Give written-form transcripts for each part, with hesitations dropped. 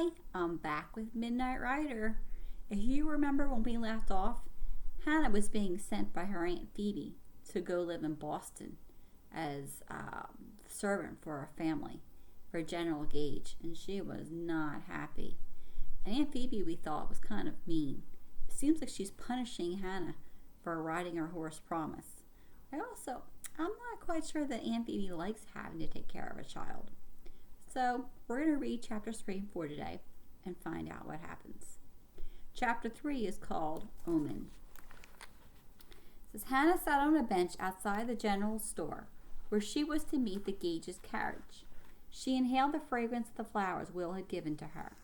Hi, I'm back with Midnight Rider. If you remember when we left off, Hannah was being sent by her Aunt Phoebe to go live in Boston as a servant for a family for General Gage, and she was not happy. And Aunt Phoebe, we thought, was kind of mean. It seems like she's punishing Hannah for riding her horse Promise. I'm not quite sure that Aunt Phoebe likes having to take care of a child. So we're going to read chapters 3 and 4 today and find out what happens. Chapter 3 is called Omen. It says, Hannah sat on a bench outside the general store where she was to meet the Gage's carriage. She inhaled the fragrance of the flowers Will had given to her.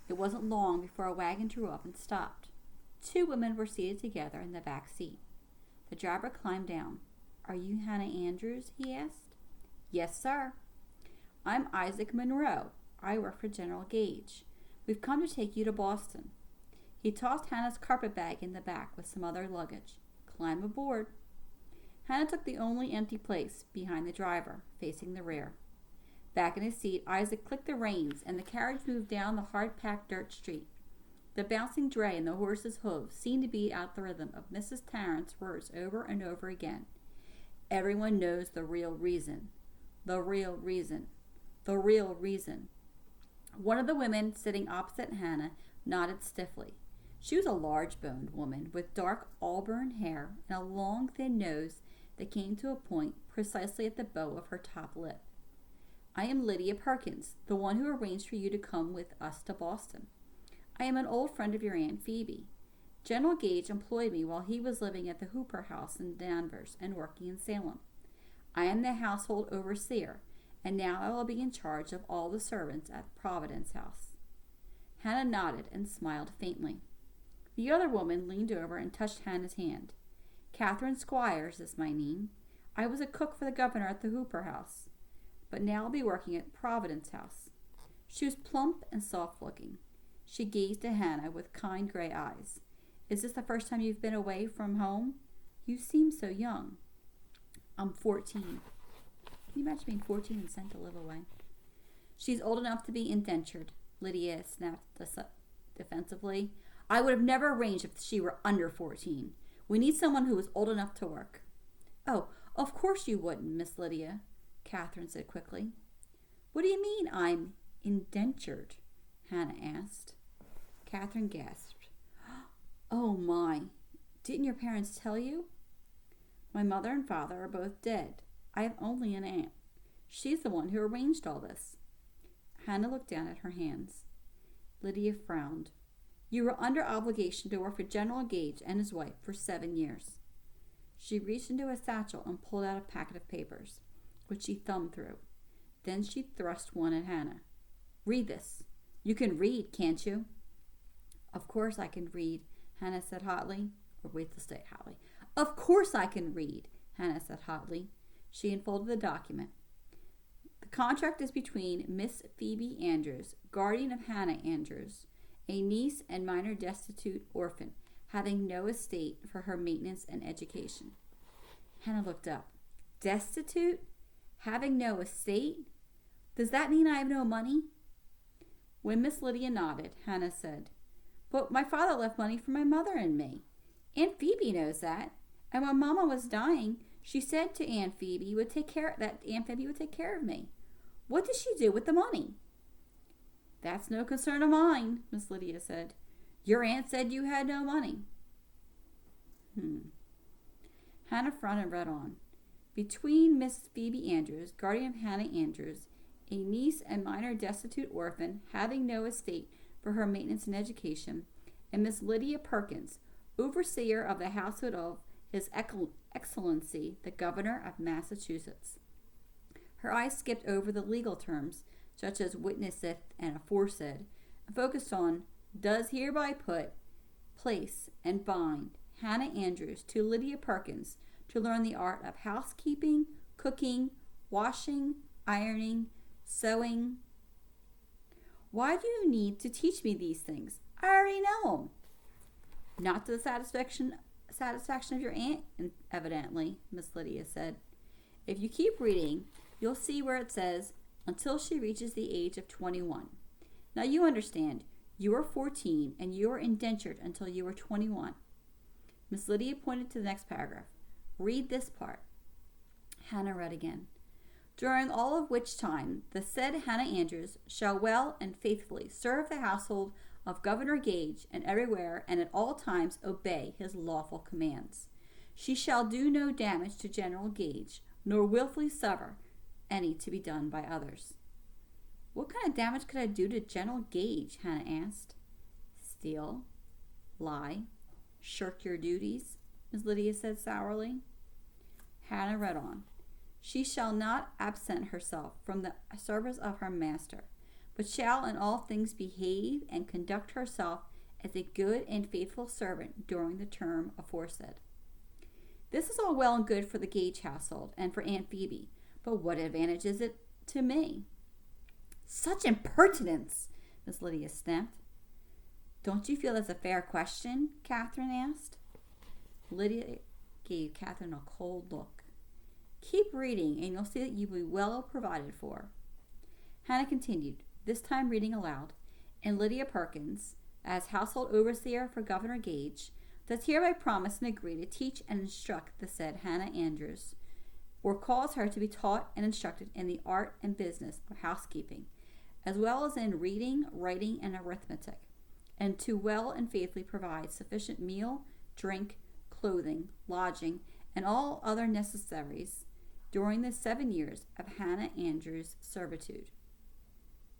It wasn't long before a wagon drew up and stopped. 2 women were seated together in the back seat. The driver climbed down. Are you Hannah Andrews? He asked. Yes, sir. I'm Isaac Monroe. I work for General Gage. We've come to take you to Boston. He tossed Hannah's carpet bag in the back with some other luggage. Climb aboard. Hannah took the only empty place, behind the driver, facing the rear. Back in his seat, Isaac clicked the reins, and the carriage moved down the hard-packed dirt street. The bouncing dray and the horse's hooves seemed to beat out the rhythm of Mrs. Tarrant's words over and over again. Everyone knows the real reason. The real reason. The real reason. One of the women sitting opposite Hannah nodded stiffly. She was a large-boned woman with dark auburn hair and a long, thin nose that came to a point precisely at the bow of her top lip. I am Lydia Perkins, the one who arranged for you to come with us to Boston. I am an old friend of your Aunt Phoebe. General Gage employed me while he was living at the Hooper House in Danvers and working in Salem. I am the household overseer, and now I will be in charge of all the servants at Providence House. Hannah nodded and smiled faintly. The other woman leaned over and touched Hannah's hand. Catherine Squires is my name. I was a cook for the governor at the Hooper House, but now I'll be working at Providence House. She was plump and soft-looking. She gazed at Hannah with kind gray eyes. Is this the first time you've been away from home? You seem so young. I'm 14. Can you imagine being 14 and sent to live away? She's old enough to be indentured, Lydia snapped defensively. I would have never arranged if she were under 14. We need someone who is old enough to work. Oh, of course you wouldn't, Miss Lydia, Catherine said quickly. What do you mean I'm indentured? Hannah asked. Catherine gasped. Oh my, didn't your parents tell you? My mother and father are both dead. I have only an aunt. She's the one who arranged all this. Hannah looked down at her hands. Lydia frowned. You were under obligation to work for General Gage and his wife for 7 years. She reached into a satchel and pulled out a packet of papers, which she thumbed through. Then she thrust one at Hannah. Read this. You can read, can't you? Of course I can read, Hannah said hotly. Or wait till say hotly. Of course I can read, Hannah said hotly. She unfolded the document. The contract is between Miss Phoebe Andrews, guardian of Hannah Andrews, a niece and minor destitute orphan, having no estate for her maintenance and education. Hannah looked up. Destitute? Having no estate? Does that mean I have no money? When Miss Lydia nodded, Hannah said, But my father left money for my mother and me. Aunt Phoebe knows that. And when Mama was dying, she said to Aunt Phoebe that Aunt Phoebe would take care of me. What did she do with the money? That's no concern of mine, Miss Lydia said. Your aunt said you had no money. Hannah frowned and read on. Between Miss Phoebe Andrews, guardian of Hannah Andrews, a niece and minor destitute orphan, having no estate for her maintenance and education, and Miss Lydia Perkins, overseer of the household of His Excellency, the Governor of Massachusetts. Her eyes skipped over the legal terms, such as witnesseth and aforesaid, and focused on does hereby put, place, and bind Hannah Andrews to Lydia Perkins to learn the art of housekeeping, cooking, washing, ironing, sewing. Why do you need to teach me these things? I already know them. Not to the satisfaction of your aunt, evidently, Miss Lydia said. If you keep reading, you'll see where it says, until she reaches the age of 21. Now you understand, you are 14 and you are indentured until you are 21. Miss Lydia pointed to the next paragraph. Read this part. Hannah read again. During all of which time the said Hannah Andrews shall well and faithfully serve the household of Governor Gage, and everywhere and at all times obey his lawful commands. She shall do no damage to General Gage, nor willfully suffer any to be done by others. What kind of damage could I do to General Gage? Hannah asked. Steal, lie, shirk your duties, Miss Lydia said sourly. Hannah read on. She shall not absent herself from the service of her master, but shall in all things behave and conduct herself as a good and faithful servant during the term aforesaid. This is all well and good for the Gage household and for Aunt Phoebe, but what advantage is it to me? Such impertinence, Miss Lydia snapped. Don't you feel that's a fair question? Catherine asked. Lydia gave Catherine a cold look. Keep reading and you'll see that you'll be well provided for. Hannah continued, this time reading aloud. And Lydia Perkins, as household overseer for Governor Gage, does hereby promise and agree to teach and instruct the said Hannah Andrews, or cause her to be taught and instructed in the art and business of housekeeping, as well as in reading, writing, and arithmetic, and to well and faithfully provide sufficient meal, drink, clothing, lodging, and all other necessaries during the 7 years of Hannah Andrews' servitude.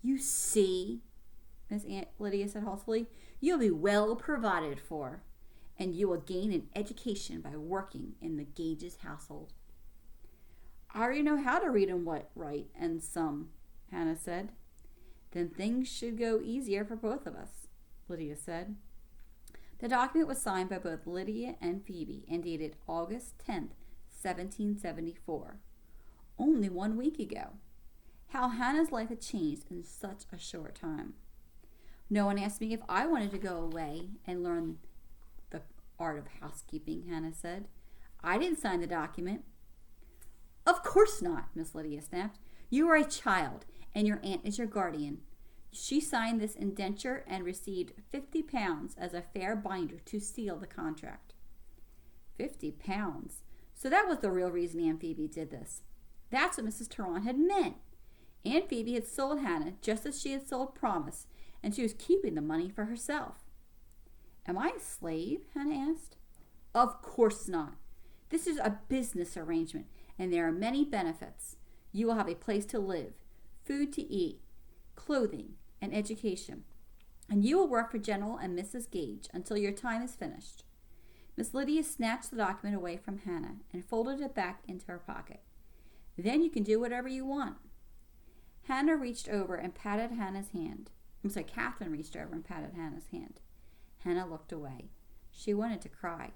You see, Miss Aunt Lydia said haughtily, you'll be well provided for, and you will gain an education by working in the Gage's household. I already know how to read and write, and some, Hannah said. Then things should go easier for both of us, Lydia said. The document was signed by both Lydia and Phoebe and dated August 10th, 1774. Only 1 week ago. How Hannah's life had changed in such a short time. No one asked me if I wanted to go away and learn the art of housekeeping, Hannah said. I didn't sign the document. Of course not, Miss Lydia snapped. You are a child, and your aunt is your guardian. She signed this indenture and received £50 as a fair binder to seal the contract. £50. So that was the real reason Aunt Phoebe did this. That's what Mrs. Tarrant had meant. Aunt Phoebe had sold Hannah just as she had sold Promise, and she was keeping the money for herself. Am I a slave? Hannah asked. Of course not. This is a business arrangement, and there are many benefits. You will have a place to live, food to eat, clothing, and education, and you will work for General and Mrs. Gage until your time is finished. Miss Lydia snatched the document away from Hannah and folded it back into her pocket. Then you can do whatever you want. Catherine reached over and patted Hannah's hand. Hannah looked away. She wanted to cry.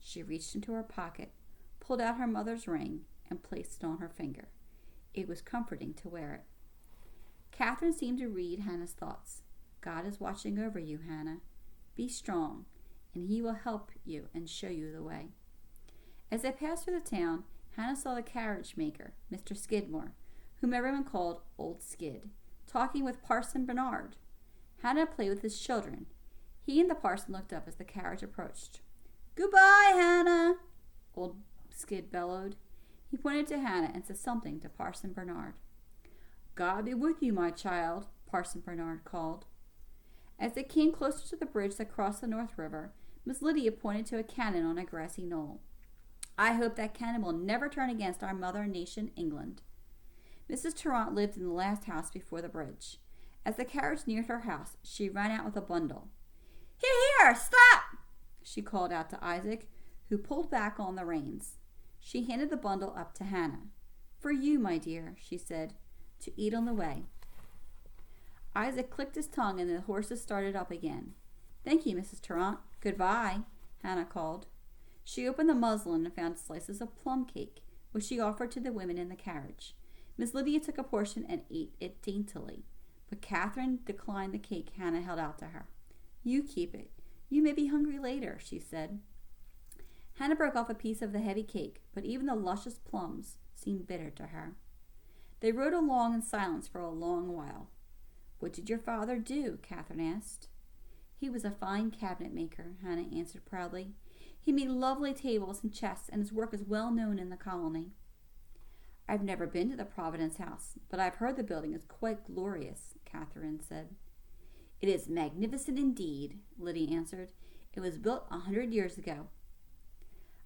She reached into her pocket, pulled out her mother's ring, and placed it on her finger. It was comforting to wear it. Catherine seemed to read Hannah's thoughts. God is watching over you, Hannah. Be strong, and he will help you and show you the way. As they passed through the town, Hannah saw the carriage maker, Mr. Skidmore, whom everyone called Old Skid, talking with Parson Bernard. Hannah played with his children. He and the parson looked up as the carriage approached. Goodbye, Hannah, Old Skid bellowed. He pointed to Hannah and said something to Parson Bernard. God be with you, my child, Parson Bernard called. As they came closer to the bridge that crossed the North River, Miss Lydia pointed to a cannon on a grassy knoll. I hope that cannon will never turn against our mother nation, England. Mrs. Tarrant lived in the last house before the bridge. As the carriage neared her house, she ran out with a bundle. Here, stop! She called out to Isaac, who pulled back on the reins. She handed the bundle up to Hannah. For you, my dear, she said, to eat on the way. Isaac clicked his tongue and the horses started up again. Thank you, Mrs. Tarrant. Goodbye, Hannah called. She opened the muslin and found slices of plum cake, which she offered to the women in the carriage. Miss Lydia took a portion and ate it daintily, but Catherine declined the cake Hannah held out to her. You keep it. You may be hungry later, she said. Hannah broke off a piece of the heavy cake, but even the luscious plums seemed bitter to her. They rode along in silence for a long while. What did your father do? Catherine asked. He was a fine cabinet maker, Hannah answered proudly. He made lovely tables and chests, and his work is well known in the colony. I've never been to the Providence House, but I've heard the building is quite glorious, Catherine said. It is magnificent indeed, Lydia answered. It was built 100 years ago.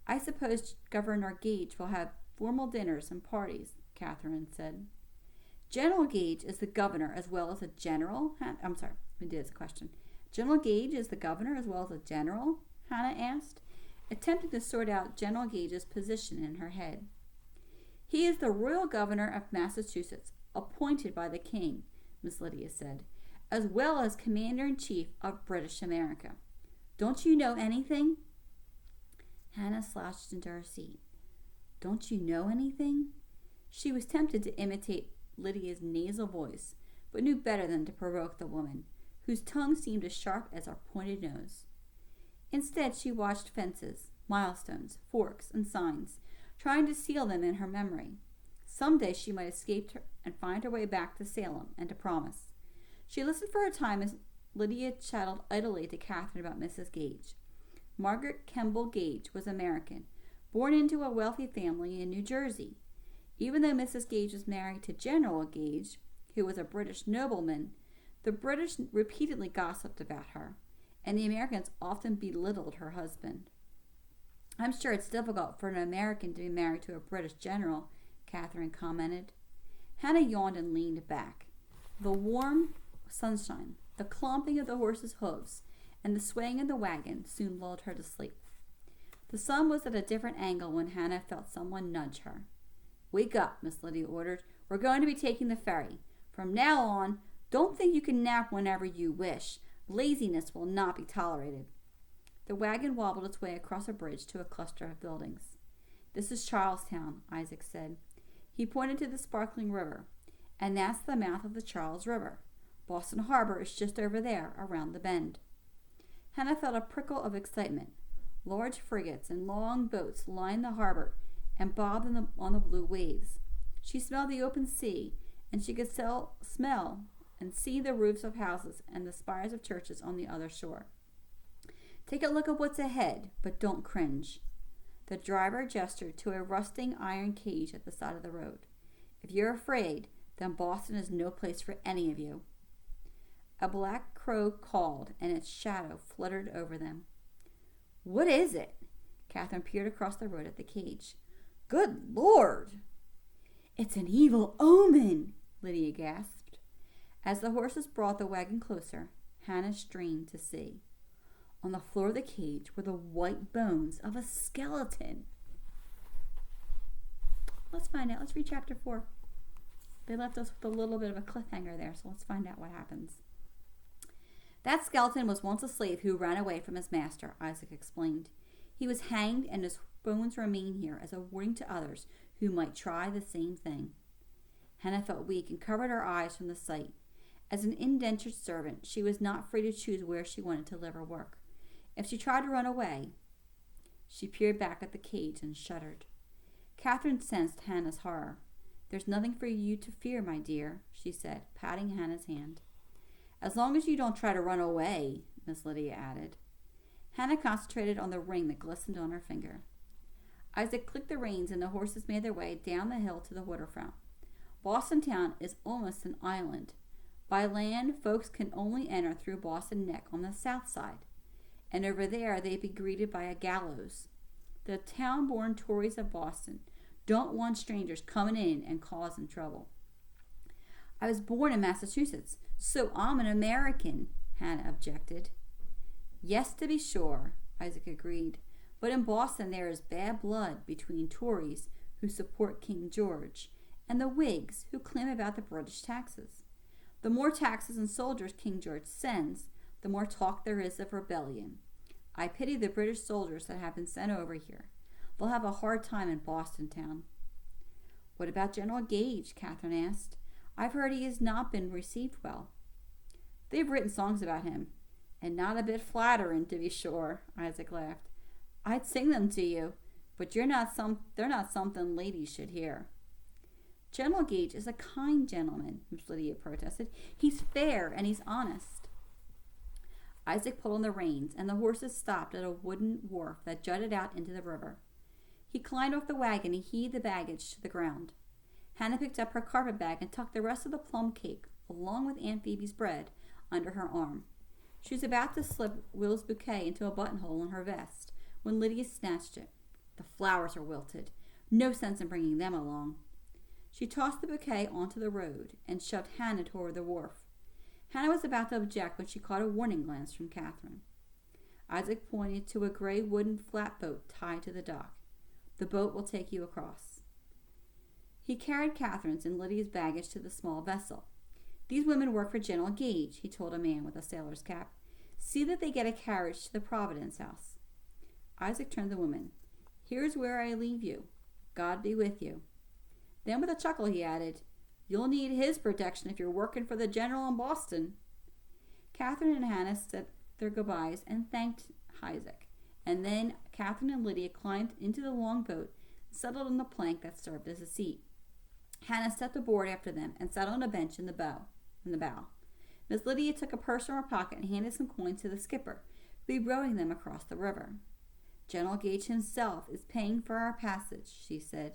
I suppose Governor Gage will have formal dinners and parties, Catherine said. General Gage is the governor as well as a general? I'm sorry, let me do this question. General Gage is the governor as well as a general? Hannah asked, attempting to sort out General Gage's position in her head. He is the royal governor of Massachusetts, appointed by the king, Miss Lydia said, as well as commander-in-chief of British America. Don't you know anything? Hannah slouched into her seat. Don't you know anything? She was tempted to imitate Lydia's nasal voice, but knew better than to provoke the woman, whose tongue seemed as sharp as her pointed nose. Instead, she watched fences, milestones, forks, and signs, trying to seal them in her memory. Some day she might escape and find her way back to Salem and to Promise. She listened for a time as Lydia chatted idly to Catherine about Mrs. Gage. Margaret Kemble Gage was American, born into a wealthy family in New Jersey. Even though Mrs. Gage was married to General Gage, who was a British nobleman, the British repeatedly gossiped about her, and the Americans often belittled her husband. I'm sure it's difficult for an American to be married to a British general, Catherine commented. Hannah yawned and leaned back. The warm sunshine, the clomping of the horse's hooves, and the swaying of the wagon soon lulled her to sleep. The sun was at a different angle when Hannah felt someone nudge her. Wake up, Miss Lydia ordered. We're going to be taking the ferry. From now on, don't think you can nap whenever you wish. Laziness will not be tolerated. The wagon wobbled its way across a bridge to a cluster of buildings. This is Charlestown, Isaac said. He pointed to the sparkling river. And that's the mouth of the Charles River. Boston Harbor is just over there, around the bend. Hannah felt a prickle of excitement. Large frigates and long boats lined the harbor and bobbed on the blue waves. She smelled the open sea, and she could smell and see the roofs of houses and the spires of churches on the other shore. Take a look at what's ahead, but don't cringe. The driver gestured to a rusting iron cage at the side of the road. If you're afraid, then Boston is no place for any of you. A black crow called, and its shadow fluttered over them. What is it? Catherine peered across the road at the cage. Good Lord! It's an evil omen, Lydia gasped. As the horses brought the wagon closer, Hannah strained to see. On the floor of the cage were the white bones of a skeleton. Let's find out. Let's read chapter 4. They left us with a little bit of a cliffhanger there, so let's find out what happens. That skeleton was once a slave who ran away from his master, Isaac explained. He was hanged, and his bones remain here as a warning to others who might try the same thing. Hannah felt weak and covered her eyes from the sight. As an indentured servant, she was not free to choose where she wanted to live or work. If she tried to run away, she peered back at the cage and shuddered. Catherine sensed Hannah's horror. There's nothing for you to fear, my dear, she said, patting Hannah's hand. As long as you don't try to run away, Miss Lydia added. Hannah concentrated on the ring that glistened on her finger. Isaac clicked the reins and the horses made their way down the hill to the waterfront. Boston town is almost an island. By land, folks can only enter through Boston Neck on the south side, and over there they'd be greeted by a gallows. The town-born Tories of Boston don't want strangers coming in and causing trouble. I was born in Massachusetts, so I'm an American, Hannah objected. Yes, to be sure, Isaac agreed, but in Boston there is bad blood between Tories who support King George and the Whigs who claim about the British taxes. The more taxes and soldiers King George sends, the more talk there is of rebellion. I pity the British soldiers that have been sent over here. They'll have a hard time in Boston town. What about General Gage? Catherine asked. I've heard he has not been received well. They've written songs about him, and not a bit flattering, to be sure, Isaac laughed. I'd sing them to you, but they're not something ladies should hear. General Gage is a kind gentleman, Miss Lydia protested. He's fair and he's honest. Isaac pulled on the reins, and the horses stopped at a wooden wharf that jutted out into the river. He climbed off the wagon and heaved the baggage to the ground. Hannah picked up her carpet bag and tucked the rest of the plum cake, along with Aunt Phoebe's bread, under her arm. She was about to slip Will's bouquet into a buttonhole in her vest when Lydia snatched it. The flowers are wilted. No sense in bringing them along. She tossed the bouquet onto the road and shoved Hannah toward the wharf. Hannah was about to object when she caught a warning glance from Catherine. Isaac pointed to a gray wooden flatboat tied to the dock. The boat will take you across. He carried Catherine's and Lydia's baggage to the small vessel. These women work for General Gage, he told a man with a sailor's cap. See that they get a carriage to the Providence House. Isaac turned to the woman. Here's where I leave you. God be with you. Then with a chuckle he added, You'll need his protection if you're working for the general in Boston. Catherine and Hannah said their goodbyes and thanked Isaac, and then Catherine and Lydia climbed into the long boat and settled on the plank that served as a seat. Hannah stepped aboard after them and sat on a bench in the bow. Miss Lydia took a purse from her pocket and handed some coins to the skipper, who would be rowing them across the river. General Gage himself is paying for our passage, she said.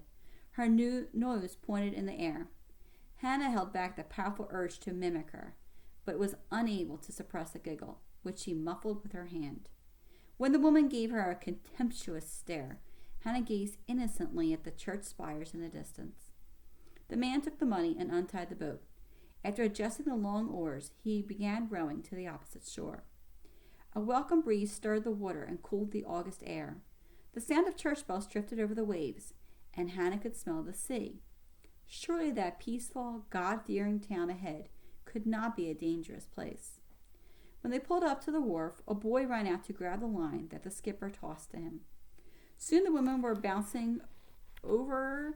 Her nose pointed in the air. Hannah held back the powerful urge to mimic her, but was unable to suppress a giggle, which she muffled with her hand. When the woman gave her a contemptuous stare, Hannah gazed innocently at the church spires in the distance. The man took the money and untied the boat. After adjusting the long oars, he began rowing to the opposite shore. A welcome breeze stirred the water and cooled the August air. The sound of church bells drifted over the waves, and Hannah could smell the sea. Surely that peaceful, God-fearing town ahead could not be a dangerous place. When they pulled up to the wharf, a boy ran out to grab the line that the skipper tossed to him. Soon the women were bouncing over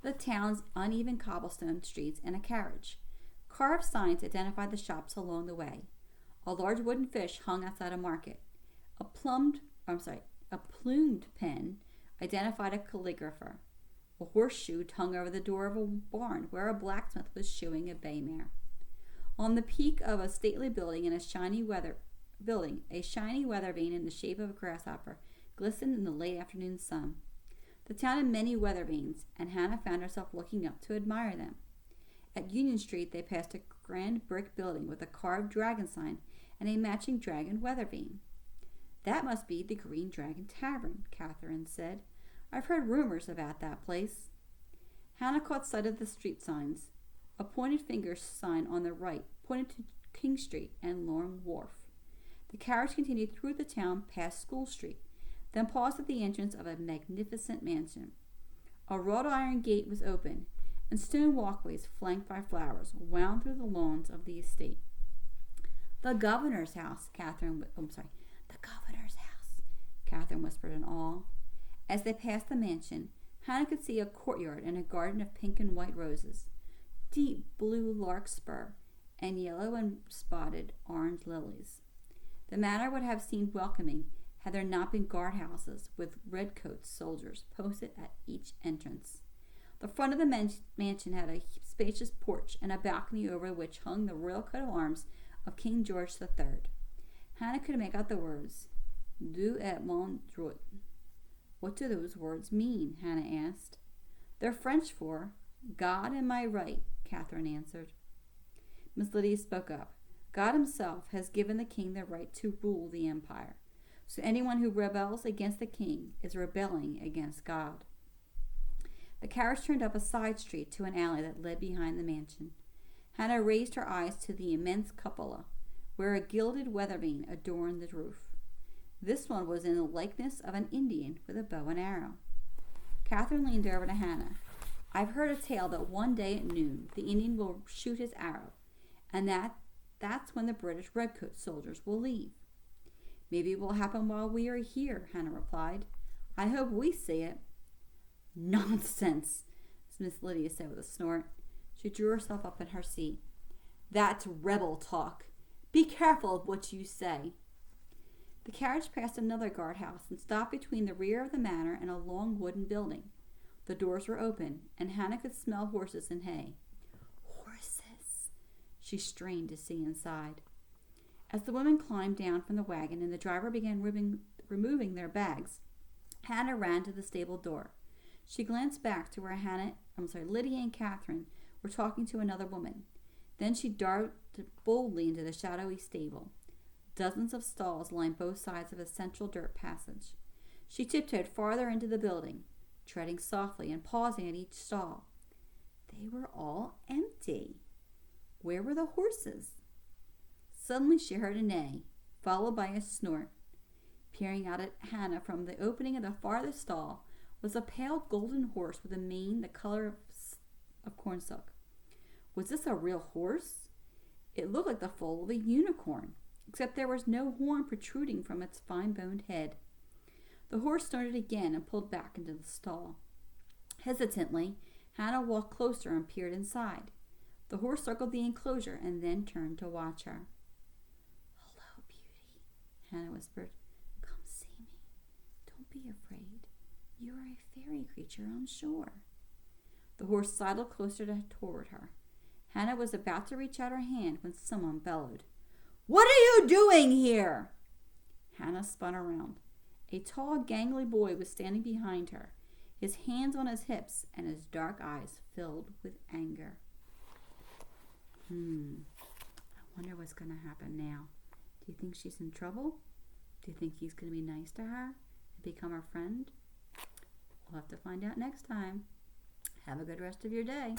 the town's uneven cobblestone streets in a carriage. Carved signs identified the shops along the way. A large wooden fish hung outside a market. A plumed pen identified a calligrapher. A horseshoe hung over the door of a barn where a blacksmith was shoeing a bay mare. On the peak of a stately building a shiny weather vane in the shape of a grasshopper glistened in the late afternoon sun. The town had many weather vanes, and Hannah found herself looking up to admire them. At Union Street, they passed a grand brick building with a carved dragon sign and a matching dragon weather vane. That must be the Green Dragon Tavern, Catherine said. I've heard rumors about that place. Hannah caught sight of the street signs. A pointed finger sign on the right pointed to King Street and Long Wharf. The carriage continued through the town past School Street, then paused at the entrance of a magnificent mansion. A wrought iron gate was open, and stone walkways flanked by flowers wound through the lawns of the estate. The governor's house, the governor's house, Catherine whispered in awe. As they passed the mansion, Hannah could see a courtyard and a garden of pink and white roses, deep blue larkspur, and yellow and spotted orange lilies. The manor would have seemed welcoming had there not been guardhouses with redcoat soldiers posted at each entrance. The front of the mansion had a spacious porch and a balcony over which hung the royal coat of arms of King George III. Hannah could make out the words, Dieu et mon droit. What do those words mean? Hannah asked. They're French for God and my right, Catherine answered. Miss Lydia spoke up. God himself has given the king the right to rule the empire. So anyone who rebels against the king is rebelling against God. The carriage turned up a side street to an alley that led behind the mansion. Hannah raised her eyes to the immense cupola, where a gilded weather vane adorned the roof. This one was in the likeness of an Indian with a bow and arrow. Catherine leaned over to Hannah. I've heard a tale that one day at noon the Indian will shoot his arrow, and that's when the British redcoat soldiers will leave. Maybe it will happen while we are here, Hannah replied. I hope we see it. Nonsense, Miss Lydia said with a snort. She drew herself up in her seat. That's rebel talk. Be careful of what you say. The carriage passed another guardhouse and stopped between the rear of the manor and a long wooden building. The doors were open, and Hannah could smell horses and hay. Horses! She strained to see inside. As the women climbed down from the wagon and the driver began removing their bags, Hannah ran to the stable door. She glanced back to where Lydia and Catherine were talking to another woman. Then she darted boldly into the shadowy stable. Dozens of stalls lined both sides of a central dirt passage. She tiptoed farther into the building, treading softly and pausing at each stall. They were all empty. Where were the horses? Suddenly she heard a neigh, followed by a snort. Peering out at Hannah from the opening of the farthest stall was a pale golden horse with a mane the color of cornsilk. Was this a real horse? It looked like the foal of a unicorn, except there was no horn protruding from its fine-boned head. The horse snorted again and pulled back into the stall. Hesitantly, Hannah walked closer and peered inside. The horse circled the enclosure and then turned to watch her. "Hello, beauty," Hannah whispered. "Come see me. Don't be afraid. You are a fairy creature, I'm sure." The horse sidled closer toward her. Hannah was about to reach out her hand when someone bellowed, "What are you doing here?" Hannah spun around. A tall, gangly boy was standing behind her, his hands on his hips and his dark eyes filled with anger. I wonder what's going to happen now. Do you think she's in trouble? Do you think he's going to be nice to her and become her friend? We'll have to find out next time. Have a good rest of your day.